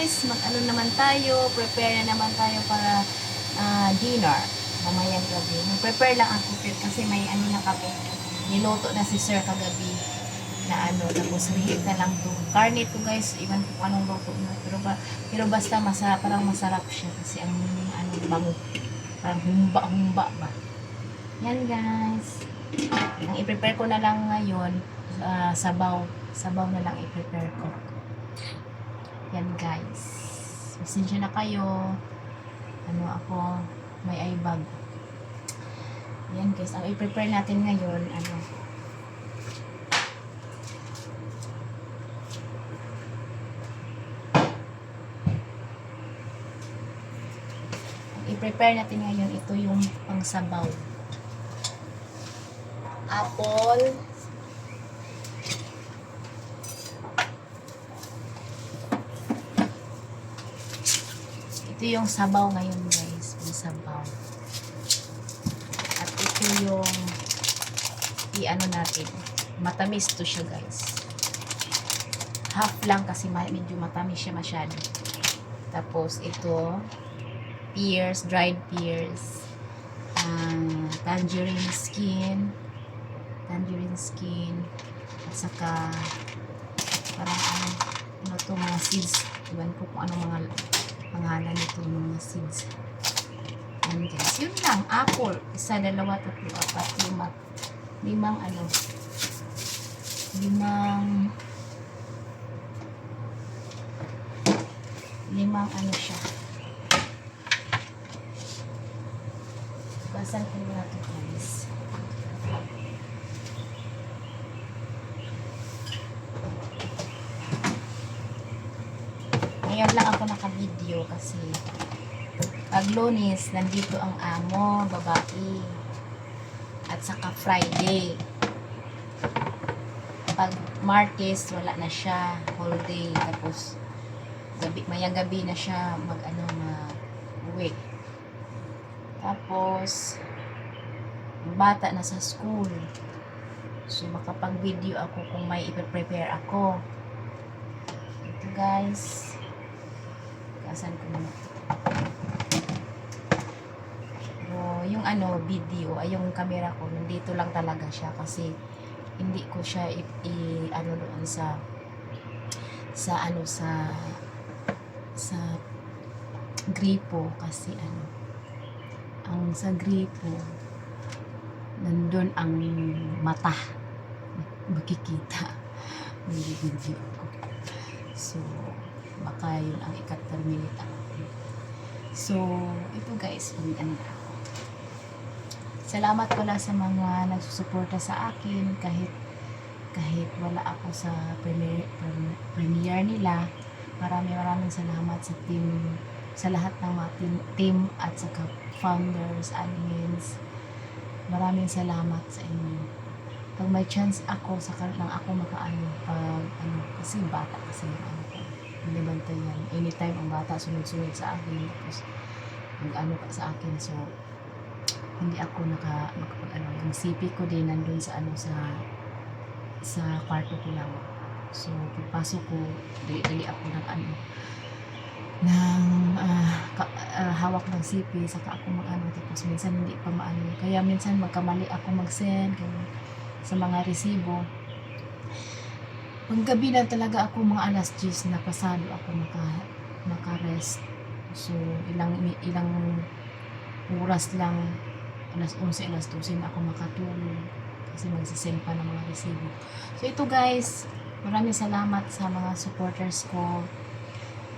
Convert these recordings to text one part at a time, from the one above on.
guys, mag-ano naman tayo, prepare na naman tayo para dinner. Mamayang gabi. Mag-prepare lang ako kasi may ano na kami. Niloto na si sir kagabi na ano, tapos rehit na lang to. Karne to guys, iwan ko anong luto na. Pero basta parang masarap siya kasi ang ano, bango. Parang humba-humba ba. Yan guys. Ang i-prepare ko na lang ngayon, sabaw. Sabaw na lang i-prepare ko. Yan guys. Pasensya na kayo. Ano ako, may eye bag. Yan guys, ang i-prepare natin ngayon, ano, i-prepare natin ngayon, ito yung pangsabaw. Apple, ito yung sabaw ngayon guys, yung sabaw. At ito yung i-ano natin, matamis to siya guys. Half lang kasi medyo matamis siya masyado. Tapos ito, pears, dried pears, tangerine skin, at saka parang ano to, mga seeds. Iwan ko kung anong mga pangalan nito, mga seeds. And guys, yun lang, apple, isa, dalawa, tatlo, apat, limang ano siya. Basan ko na ito guys. Ngayon lang ako naka-video kasi pag Lunes, nandito ang amo, babae. At saka Friday. Pag Martes, wala na siya, whole day. Tapos mayang gabi na siya mag-uwi. Tapos yung bata na sa school. So makapag-video ako kung may i-prepare ako. Ito guys. Kasan ko na. Yung video, ay yung camera ko, nandito lang talaga siya kasi hindi ko siya doon sa gripo kasi ang sa gripo nandun ang mata makikita may video ko, so baka yun ang ika-terminate ako. So ito guys, salamat pala sa mga nagsusuporta sa akin kahit wala ako sa premiere nila. Maraming salamat sa lahat ng mga team at saka founders, admins. Maraming salamat sa inyo. Pag may chance ako, saka lang ako kasi bata kasi hindi bantayan. Anytime ang bata sunod-sunod sa akin, tapos ka sa akin, so hindi ako yung CP ko din nandun sa kwarto ko lang. So pagpasok ko, dali ako hawak ng CP, saka ako tapos minsan hindi pa kaya minsan magkamali ako mag-send sa mga resibo. Paggabi na talaga ako, mga alas 10 na pasado ako naka-rest. So ilang oras lang, alas 11, alas 12 na ako makatulog kasi magsisend pa ng mga resibo. So ito guys, maraming salamat sa mga supporters ko.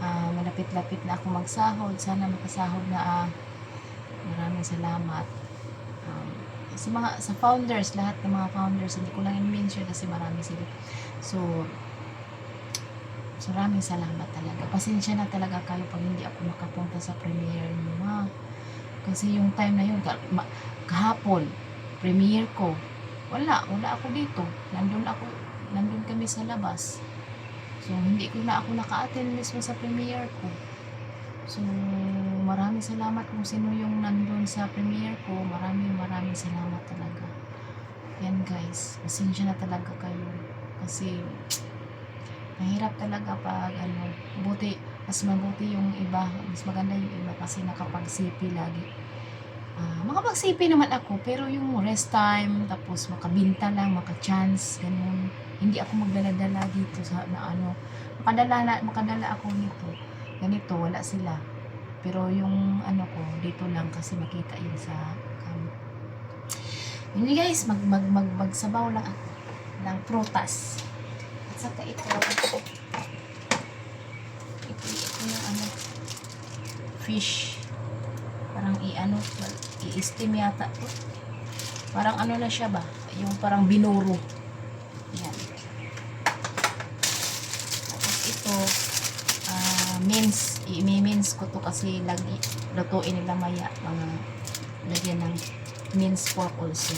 Malapit-lapit na ako magsahod, sana makasahod na. Maraming salamat sa founders, lahat ng mga founders, hindi ko lang i-mention kasi marami sila. So maraming salamat talaga. Pasensya na talaga kayo pag hindi ako makapunta sa premiere niyo, kasi yung time na yun, kahapon, premiere ko, wala ako dito. Nandun kami sa labas. So, hindi ko na ako naka-attend mismo sa premiere ko. So, maraming salamat kung sino yung nandun sa premiere ko. Maraming salamat talaga. Yan guys, pasensya na talaga kayo. Kasi, mahirap talaga pag buti Mas mabuti yung iba, mas maganda yung iba kasi nakapagsipi lagi. Makapagsipi naman ako, pero yung rest time, tapos makabinta lang, maka-chance, ganun. Hindi ako magdala-dala dito sa na ano. Makadala ako nito. Ganito, wala sila. Pero yung ano ko, dito lang kasi makita yun sa hindi guys, magsabaw lang ako ng prutas. At saka ito yung ano, fish. Parang i-steam yata to. Parang ano na siya ba? Yung parang binuro. Yan. Tapos ito, i-mince ko to kasi lagi lutuin nila maya. Mga lagyan ng minced pork also.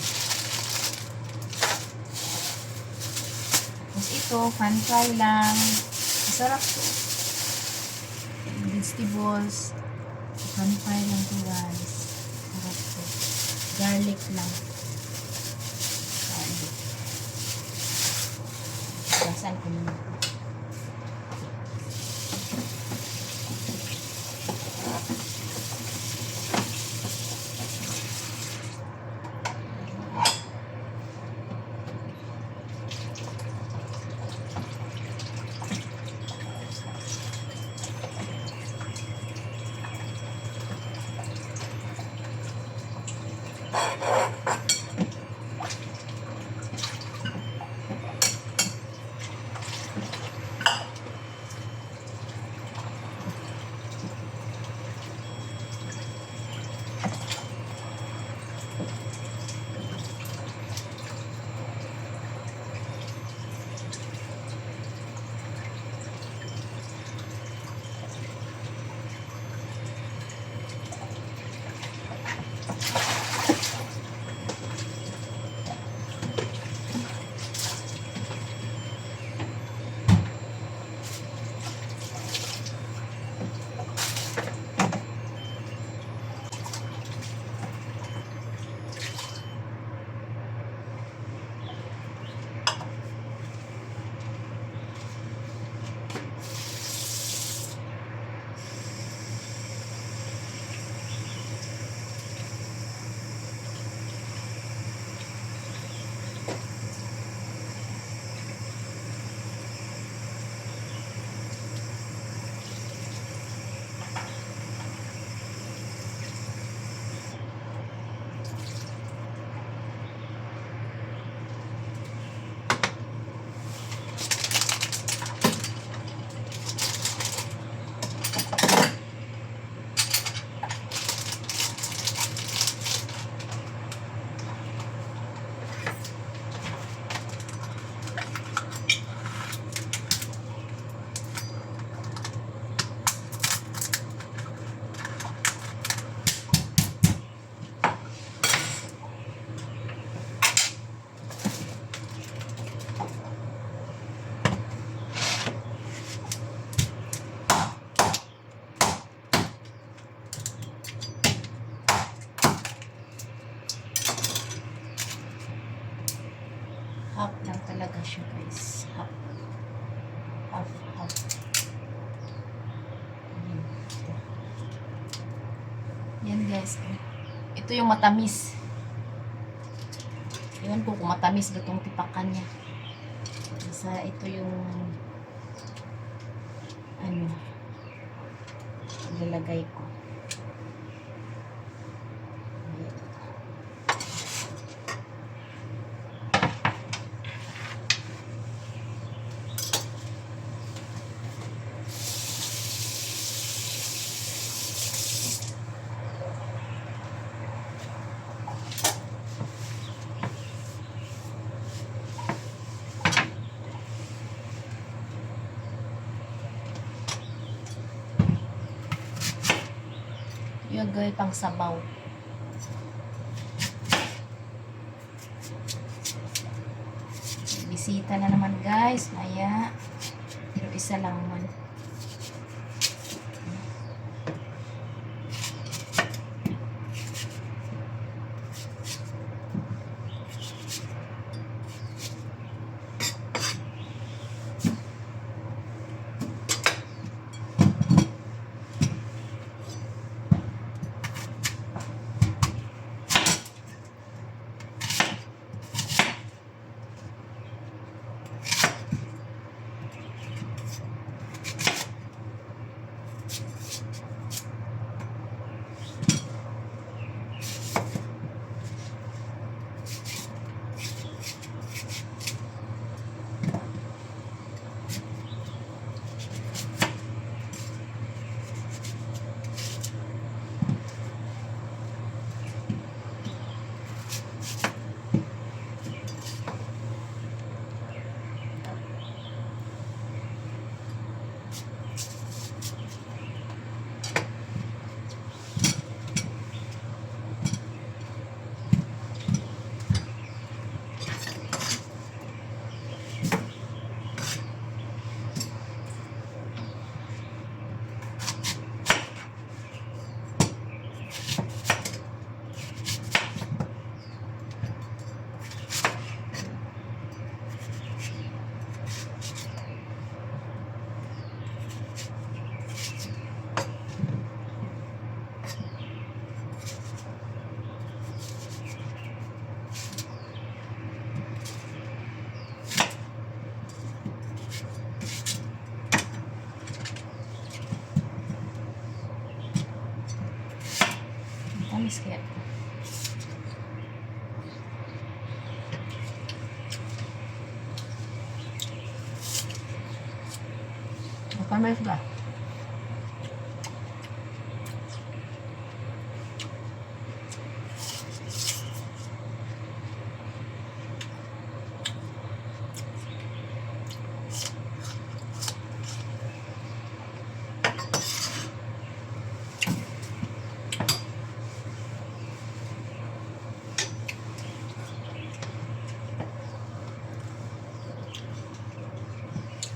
Tapos ito, pan fry lang. Masarap to. Vegetables. Pan fry lang to guys. Sarap to. Garlic lang. Garlic. Basan ko muna. Half lang talaga siya guys. Half. Half. Half. Yan guys. Ito yung matamis. Ewan ko kung matamis itong tipakan niya. Ito yung ano ilalagay ko. Ilagay pang sabaw. Bisita na naman guys, maya. Pero isa lang man. biscuit. Matamis ba?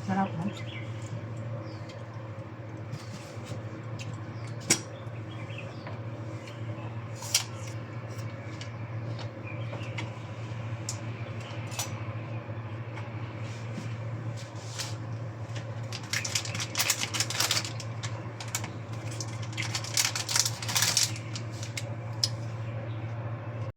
Sarap, no?